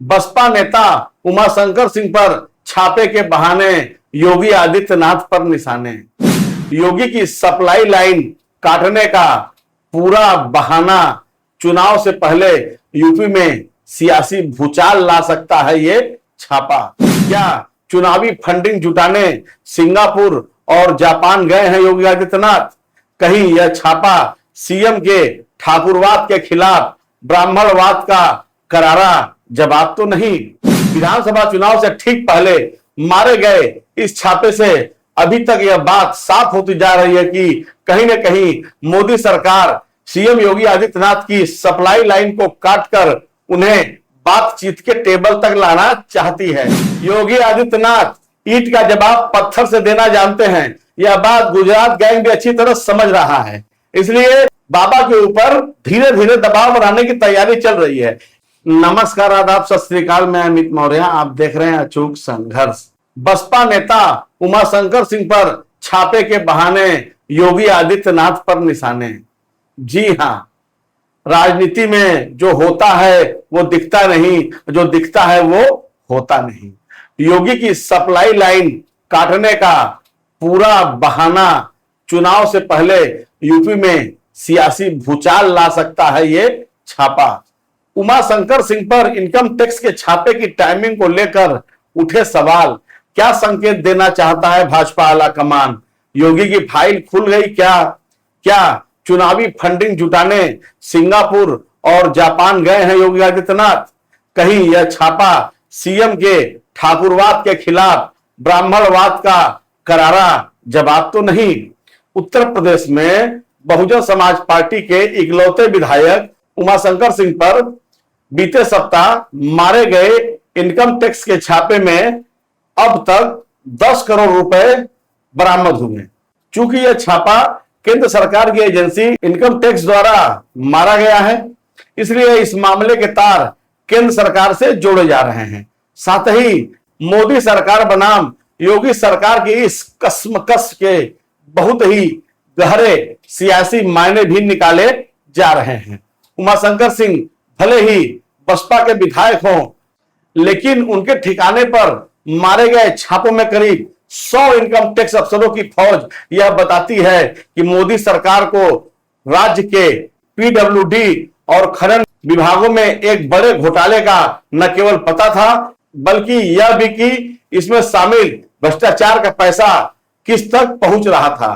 बसपा नेता उमाशंकर सिंह पर छापे के बहाने योगी आदित्यनाथ पर निशाने। योगी की सप्लाई लाइन काटने का पूरा बहाना चुनाव से पहले यूपी में सियासी भूचाल ला सकता है ये छापा। क्या चुनावी फंडिंग जुटाने सिंगापुर और जापान गए हैं योगी आदित्यनाथ? कहीं यह छापा सीएम के ठाकुरवाद के खिलाफ ब्राह्मणवाद का करारा जवाब तो नहीं? विधानसभा चुनाव से ठीक पहले मारे गए इस छापे से अभी तक यह बात साफ होती जा रही है कि कहीं न कहीं मोदी सरकार सीएम योगी आदित्यनाथ की सप्लाई लाइन को काटकर उन्हें बातचीत के टेबल तक लाना चाहती है। योगी आदित्यनाथ ईंट का जवाब पत्थर से देना जानते हैं। यह बात गुजरात गैंग भी अच्छी तरह समझ रहा है, इसलिए बाबा के ऊपर धीरे धीरे दबाव बनाने की तैयारी चल रही है। नमस्कार, आदाब, सत श्री अकाल। मैं अमित मौर्य, आप देख रहे हैं अचूक संघर्ष। बसपा नेता उमाशंकर सिंह पर छापे के बहाने योगी आदित्यनाथ पर निशाने। जी हां, राजनीति में जो होता है वो दिखता नहीं, जो दिखता है वो होता नहीं। योगी की सप्लाई लाइन काटने का पूरा बहाना चुनाव से पहले यूपी में सियासी भूचाल ला सकता है ये छापा। उमाशंकर सिंह पर इनकम टैक्स के छापे की टाइमिंग को लेकर उठे सवाल। क्या संकेत देना चाहता है भाजपा आला कमान? योगी की फाइल खुल गई क्या? क्या चुनावी फंडिंग जुटाने सिंगापुर और जापान गए हैं योगी आदित्यनाथ? कहीं यह छापा सीएम के ठाकुरवाद के खिलाफ ब्राह्मणवाद का करारा जवाब तो नहीं? उत्तर प्रदेश में बहुजन समाज पार्टी के इकलौते विधायक उमाशंकर सिंह पर बीते सप्ताह मारे गए इनकम टैक्स के छापे में अब तक 10 करोड़ रुपए बरामद हुए। चूंकि यह छापा केंद्र सरकार की एजेंसी इनकम टैक्स द्वारा मारा गया है, इसलिए इस मामले के तार केंद्र सरकार से जोड़े जा रहे हैं। साथ ही मोदी सरकार बनाम योगी सरकार की इस कश्मकश के बहुत ही गहरे सियासी मायने भी निकाले जा रहे हैं। उमाशंकर सिंह भले ही बसपा के विधायक हों, लेकिन उनके ठिकाने पर मारे गए छापों में करीब 100 इनकम टैक्स अफसरों की फौज यह बताती है कि मोदी सरकार को राज्य के पीडब्ल्यूडी और खनन विभागों में एक बड़े घोटाले का न केवल पता था, बल्कि यह भी कि इसमें शामिल भ्रष्टाचार का पैसा किस तक पहुंच रहा था।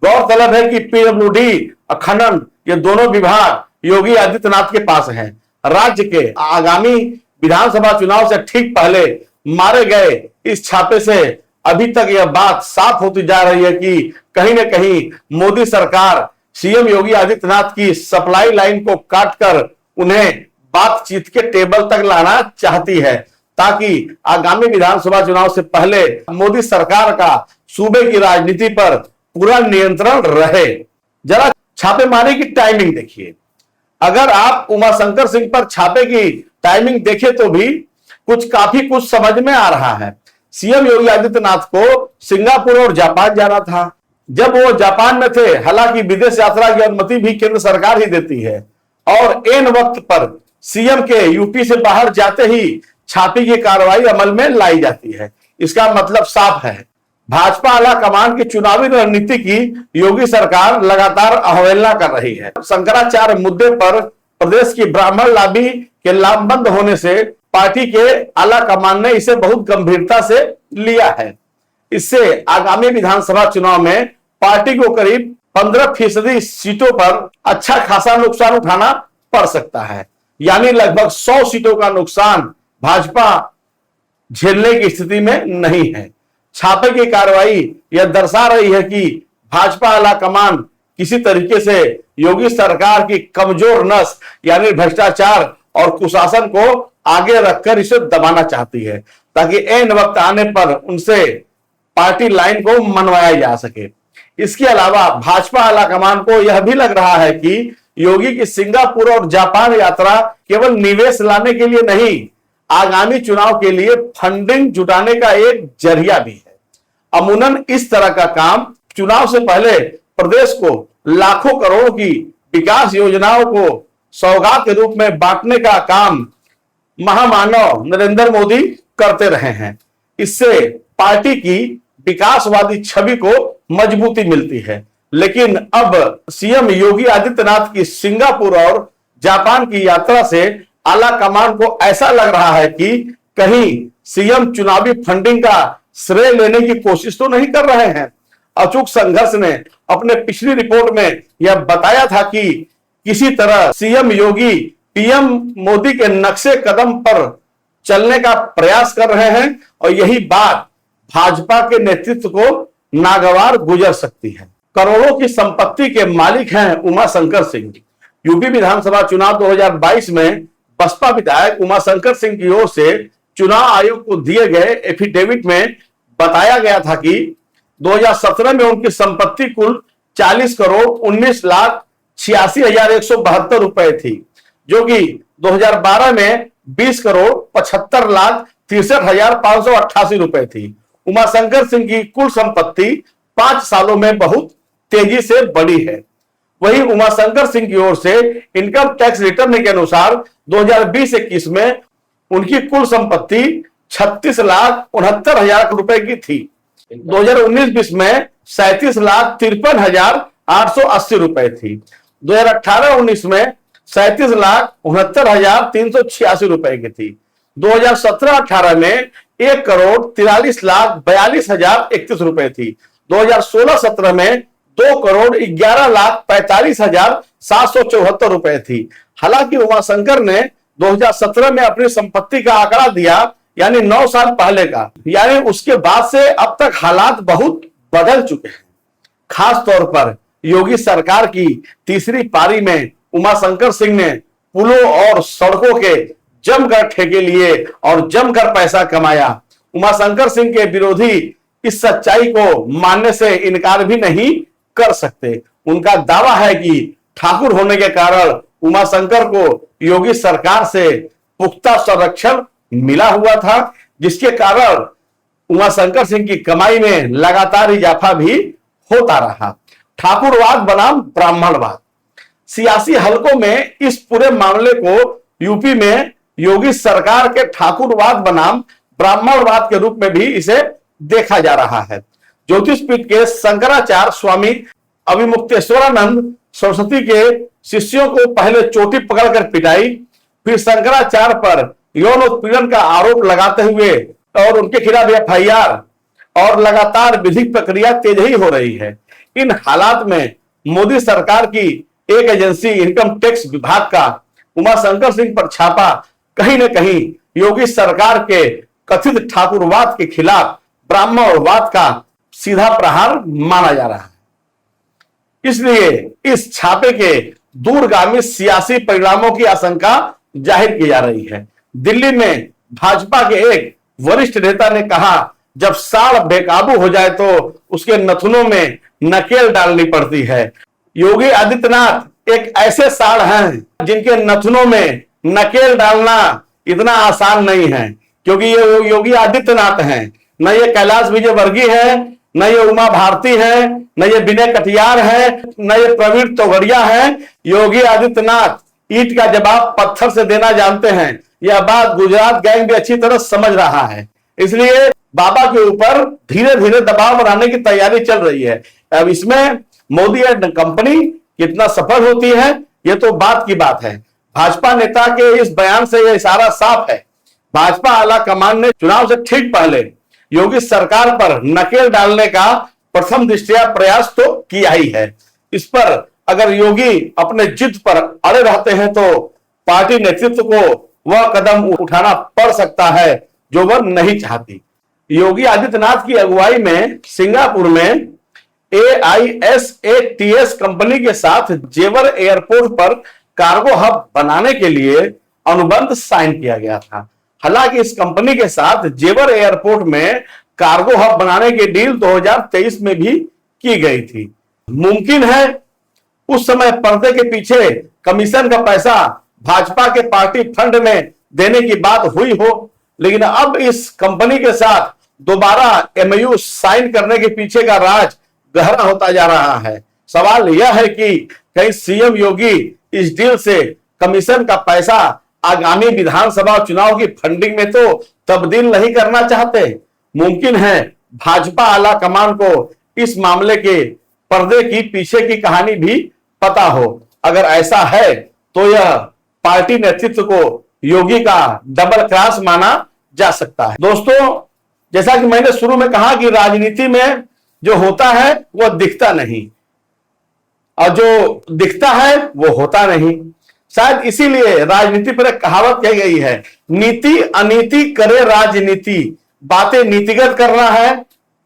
गौरतलब है कि पीडब्ल्यूडी और खनन ये दोनों विभाग योगी आदित्यनाथ के पास हैं। राज्य के आगामी विधानसभा चुनाव से ठीक पहले मारे गए इस छापे से अभी तक यह बात साफ होती जा रही है कि कहीं न कहीं मोदी सरकार सीएम योगी आदित्यनाथ की सप्लाई लाइन को काटकर उन्हें बातचीत के टेबल तक लाना चाहती है, ताकि आगामी विधानसभा चुनाव से पहले मोदी सरकार का सूबे की राजनीति पर पूरा नियंत्रण रहे। जरा छापेमारी की टाइमिंग देखिए। अगर आप उमाशंकर सिंह पर छापे की टाइमिंग देखें तो भी काफी कुछ समझ में आ रहा है। सीएम योगी आदित्यनाथ को सिंगापुर और जापान जाना था। जब वो जापान में थे, हालांकि विदेश यात्रा की अनुमति भी केंद्र सरकार ही देती है, और एन वक्त पर सीएम के यूपी से बाहर जाते ही छापे की कार्रवाई अमल में लाई जाती है। इसका मतलब साफ है, भाजपा आला कमान की चुनावी रणनीति की योगी सरकार लगातार अवहेलना कर रही है। शंकराचार्य मुद्दे पर प्रदेश की ब्राह्मण लॉबी के लामबंद होने से पार्टी के आला कमान ने इसे बहुत गंभीरता से लिया है। इससे आगामी विधानसभा चुनाव में पार्टी को करीब 15% सीटों पर अच्छा खासा नुकसान उठाना पड़ सकता है। यानी लगभग 100 सीटों का नुकसान भाजपा झेलने की स्थिति में नहीं है। छापे की कार्रवाई यह दर्शा रही है कि भाजपा आला कमान किसी तरीके से योगी सरकार की कमजोर नस यानी भ्रष्टाचार और कुशासन को आगे रखकर इसे दबाना चाहती है, ताकि ऐन वक्त आने पर उनसे पार्टी लाइन को मनवाया जा सके। इसके अलावा भाजपा आला कमान को यह भी लग रहा है कि योगी की सिंगापुर और जापान यात्रा केवल निवेश लाने के लिए नहीं, आगामी चुनाव के लिए फंडिंग जुटाने का एक जरिया भी है। अमूमन इस तरह का काम चुनाव से पहले प्रदेश को लाखों करोड़ की विकास योजनाओं को सौगात के रूप में बांटने का काम महामानव नरेंद्र मोदी करते रहे हैं। इससे पार्टी की विकासवादी छवि को मजबूती मिलती है। लेकिन अब सीएम योगी आदित्यनाथ की सिंगापुर और जापान की यात्रा से आला कमान को ऐसा लग रहा है कि कहीं सीएम चुनावी फंडिंग का श्रेय लेने की कोशिश तो नहीं कर रहे हैं। अचूक संघर्ष ने अपने पिछली रिपोर्ट में यह बताया था कि किसी तरह सीएम योगी पीएम मोदी के नक्शे कदम पर चलने का प्रयास कर रहे हैं और यही बात भाजपा के नेतृत्व को नागवार गुजर सकती है। करोड़ों की संपत्ति के मालिक हैं उमाशंकर सिंह। यूपी विधानसभा चुनाव 2022 में बसपा विधायक उमाशंकर सिंह की ओर से चुनाव आयोग को दिए गए एफिडेविट में बताया गया था कि 2017 में उनकी संपत्ति कुल 40 करोड़ 19 लाख 86,172 रुपए थी, जो कि 2012 में 20 करोड़ 75 लाख 63,588 रुपए थी। उमाशंकर सिंह की कुल संपत्ति 5 सालों में बहुत तेजी से बढ़ी है। वहीं उमाशंकर सिंह की ओर से इनकम टैक्स रिटर्न के अनुसार 2020-21 में उनकी कुल संपत्ति 36,69,000 रुपए की थी। 2019-20 में 37,53,880 रुपए थी। 2018-19 में 37,69,386 रुपए की थी। 2017-18 में 1,43,42,031 रुपए थी। 2016-17 में 2,11,45,774 रुपए थी। हालांकि उमाशंकर ने 2017 में अपनी संपत्ति का आंकड़ा दिया, यानी 9 साल पहले का, यानी उसके बाद से अब तक हालात बहुत बदल चुके हैं। खास तौर पर योगी सरकार की तीसरी पारी में उमाशंकर सिंह ने पुलों और सड़कों के जमकर ठेके लिए और जमकर पैसा कमाया। उमाशंकर सिंह के विरोधी इस सच्चाई को मानने से इनकार भी नहीं कर सकते। उनका दावा है कि ठाकुर होने के कारण उमाशंकर को योगी सरकार से पुख्ता संरक्षण मिला हुआ था, जिसके कारण उमाशंकर सिंह की कमाई में लगातार इजाफा भी होता रहा। ठाकुरवाद बनाम ब्राह्मणवाद। सियासी हलकों में इस पूरे मामले को यूपी में योगी सरकार के ठाकुरवाद बनाम ब्राह्मणवाद के रूप में भी इसे देखा जा रहा है। ज्योतिषपीठ के शंकराचार्य स्वामी अभिमुक्तेश्वरानंद सरस्वती के शिष्यों को पहले चोटी पकड़कर पिटाई, फिर शंकराचार्य पर यौन उत्पीड़न का आरोप लगाते हुए और उनके खिलाफ एफआईआर और लगातार विधिक प्रक्रिया तेज ही हो रही है। इन हालात में मोदी सरकार की एक एजेंसी इनकम टैक्स विभाग का उमाशंकर सिंह पर छापा कहीं न कहीं योगी सरकार के कथित ठाकुरवाद के खिलाफ ब्राह्मणवाद का सीधा प्रहार माना जा रहा है। इसलिए इस छापे के दूरगामी सियासी परिणामों की आशंका जाहिर की जा रही है। दिल्ली में भाजपा के एक वरिष्ठ नेता ने कहा, जब सांड बेकाबू हो जाए तो उसके नथुनों में नकेल डालनी पड़ती है। योगी आदित्यनाथ एक ऐसे सांड हैं जिनके नथुनों में नकेल डालना इतना आसान नहीं है, क्योंकि ये योगी आदित्यनाथ हैं, न ये कैलाश विजयवर्गीय है, न ये उमा भारती है, न ये विनय कटियार है, न ये प्रवीण तोगड़िया है। योगी आदित्यनाथ ईंट का जवाब पत्थर से देना जानते हैं। यह बात गुजरात गैंग भी अच्छी तरह समझ रहा है। इसलिए बाबा के ऊपर धीरे धीरे दबाव बनाने की तैयारी चल रही है। अब इसमें मोदी एंड कंपनी कितना सफल होती है, यह तो बात की बात है। भाजपा नेता के इस बयान से यह इशारा साफ है। भाजपा आला कमान ने चुनाव से ठीक पहले योगी सरकार पर नकेल डालने का प्रथम दृष्टया प्रयास तो किया ही है। इस पर अगर योगी अपने जिद पर अड़े रहते हैं तो पार्टी नेतृत्व को वह कदम उठाना पड़ सकता है जो वह नहीं चाहती। योगी आदित्यनाथ की अगुवाई में सिंगापुर में AISATS कंपनी के साथ जेवर एयरपोर्ट पर कार्गो हब बनाने के लिए अनुबंध साइन किया गया था। हालांकि इस कंपनी के साथ जेवर एयरपोर्ट में कार्गो हब बनाने की डील 2023 में भी की गई थी। मुमकिन है उस समय पर्दे के पीछे कमीशन का पैसा भाजपा के पार्टी फंड में देने की बात हुई हो, लेकिन अब इस कंपनी के साथ दोबारा MOU साइन करने के पीछे का राज गहरा होता जा रहा है। सवाल यह है कि कहीं सीएम योगी इस डील से कमीशन का पैसा आगामी विधानसभा चुनाव की फंडिंग में तो तब्दील नहीं करना चाहते। मुमकिन है भाजपा आला कमान को इस मामले के पर्दे की पीछे की कहानी भी पता हो। अगर ऐसा है तो यह पार्टी नेतृत्व को योगी का डबल क्रॉस माना जा सकता है। दोस्तों, जैसा कि मैंने शुरू में कहा कि राजनीति में जो होता है वह दिखता नहीं और जो दिखता है वो होता नहीं। शायद इसीलिए राजनीति पर एक कहावत कही गई है, नीति अनीति करे राजनीति। बातें नीतिगत करना है,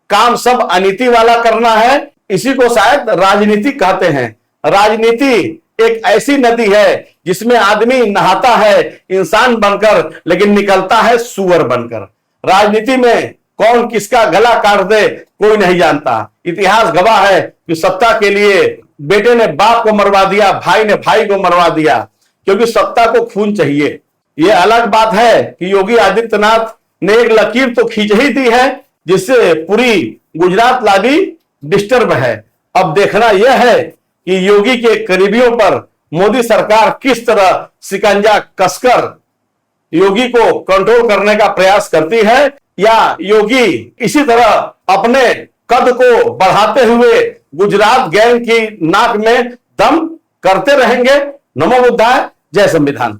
काम सब अनीति वाला करना है, इसी को शायद राजनीति कहते हैं। राजनीति एक ऐसी नदी है जिसमें आदमी नहाता है इंसान बनकर, लेकिन निकलता है सुअर बनकर। राजनीति में कौन किसका गला काट दे कोई नहीं जानता। इतिहास गवाह है कि सत्ता के लिए बेटे ने बाप को मरवा दिया, भाई ने भाई को मरवा दिया, क्योंकि सत्ता को खून चाहिए। यह अलग बात है कि योगी आदित्यनाथ ने एक लकीर तो खींच ही दी है जिससे पूरी गुजरात लादी डिस्टर्ब है। अब देखना यह है कि योगी के करीबियों पर मोदी सरकार किस तरह शिकंजा कसकर योगी को कंट्रोल करने का प्रयास करती है, या योगी इसी तरह अपने कद को बढ़ाते हुए गुजरात गैंग की नाक में दम करते रहेंगे। नमो बुद्धाय, जय संविधान।